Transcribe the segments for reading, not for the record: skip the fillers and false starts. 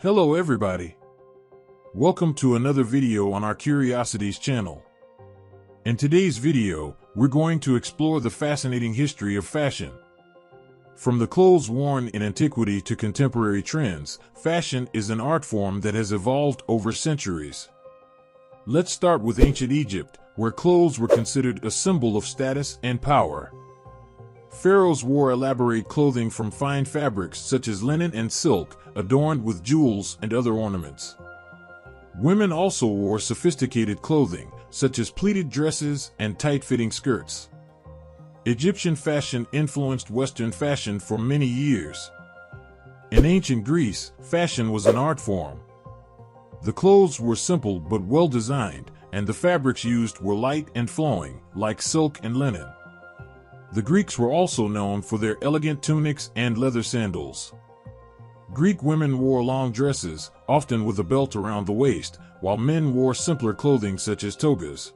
Hello everybody. Welcome to another video on our Curiosities channel. In today's video, we're going to explore the fascinating history of fashion. From the clothes worn in antiquity to contemporary trends, fashion is an art form that has evolved over centuries. Let's start with ancient Egypt, where clothes were considered a symbol of status and power. Pharaohs wore elaborate clothing from fine fabrics such as linen and silk, adorned with jewels and other ornaments. Women also wore sophisticated clothing, such as pleated dresses and tight-fitting skirts. Egyptian fashion influenced Western fashion for many years. In ancient Greece, fashion was an art form. The clothes were simple but well-designed, and the fabrics used were light and flowing, like silk and linen. The Greeks were also known for their elegant tunics and leather sandals. Greek women wore long dresses, often with a belt around the waist, while men wore simpler clothing such as togas.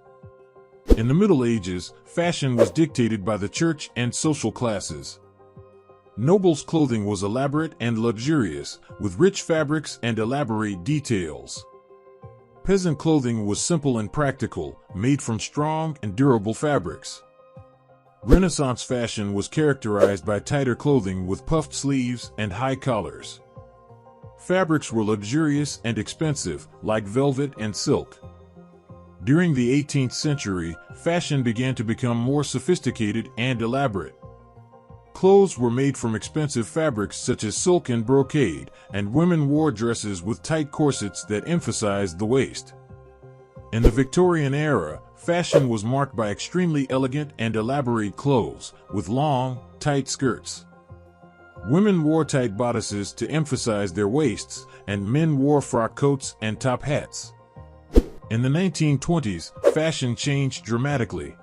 In the Middle Ages, fashion was dictated by the church and social classes. Nobles' clothing was elaborate and luxurious, with rich fabrics and elaborate details. Peasant clothing was simple and practical, made from strong and durable fabrics. Renaissance fashion was characterized by tighter clothing with puffed sleeves and high collars. Fabrics were luxurious and expensive, like velvet and silk. During the 18th century, fashion began to become more sophisticated and elaborate. Clothes were made from expensive fabrics such as silk and brocade, and women wore dresses with tight corsets that emphasized the waist. In the Victorian era, fashion was marked by extremely elegant and elaborate clothes, with long, tight skirts. Women wore tight bodices to emphasize their waists, and men wore frock coats and top hats. In the 1920s, fashion changed dramatically.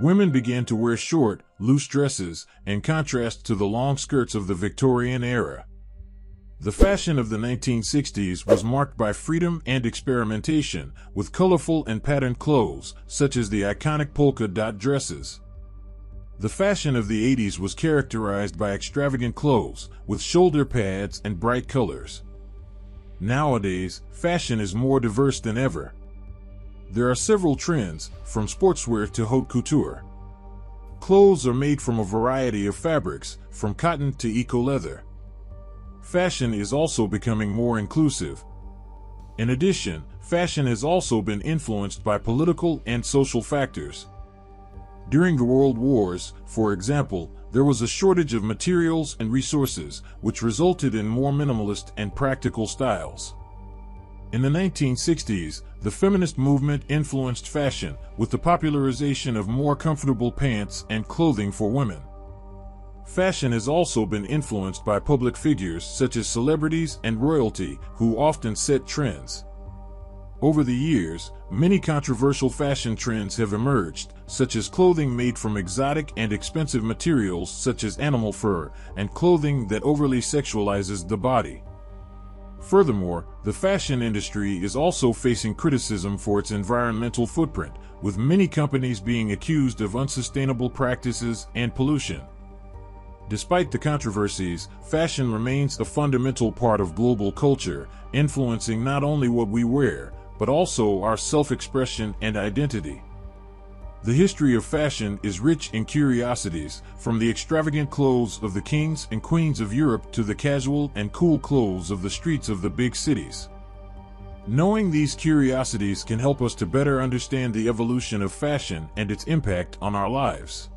Women began to wear short, loose dresses, in contrast to the long skirts of the Victorian era. The fashion of the 1960s was marked by freedom and experimentation, with colorful and patterned clothes, such as the iconic polka dot dresses. The fashion of the 80s was characterized by extravagant clothes, with shoulder pads and bright colors. Nowadays, fashion is more diverse than ever. There are several trends, from sportswear to haute couture. Clothes are made from a variety of fabrics, from cotton to eco-leather. Fashion is also becoming more inclusive. In addition, fashion has also been influenced by political and social factors. During the World Wars, for example, there was a shortage of materials and resources, which resulted in more minimalist and practical styles. In the 1960s, the feminist movement influenced fashion, with the popularization of more comfortable pants and clothing for women. Fashion has also been influenced by public figures such as celebrities and royalty, who often set trends. Over the years, many controversial fashion trends have emerged, such as clothing made from exotic and expensive materials such as animal fur, and clothing that overly sexualizes the body. Furthermore, the fashion industry is also facing criticism for its environmental footprint, with many companies being accused of unsustainable practices and pollution. Despite the controversies, fashion remains a fundamental part of global culture, influencing not only what we wear, but also our self-expression and identity. The history of fashion is rich in curiosities, from the extravagant clothes of the kings and queens of Europe to the casual and cool clothes of the streets of the big cities. Knowing these curiosities can help us to better understand the evolution of fashion and its impact on our lives.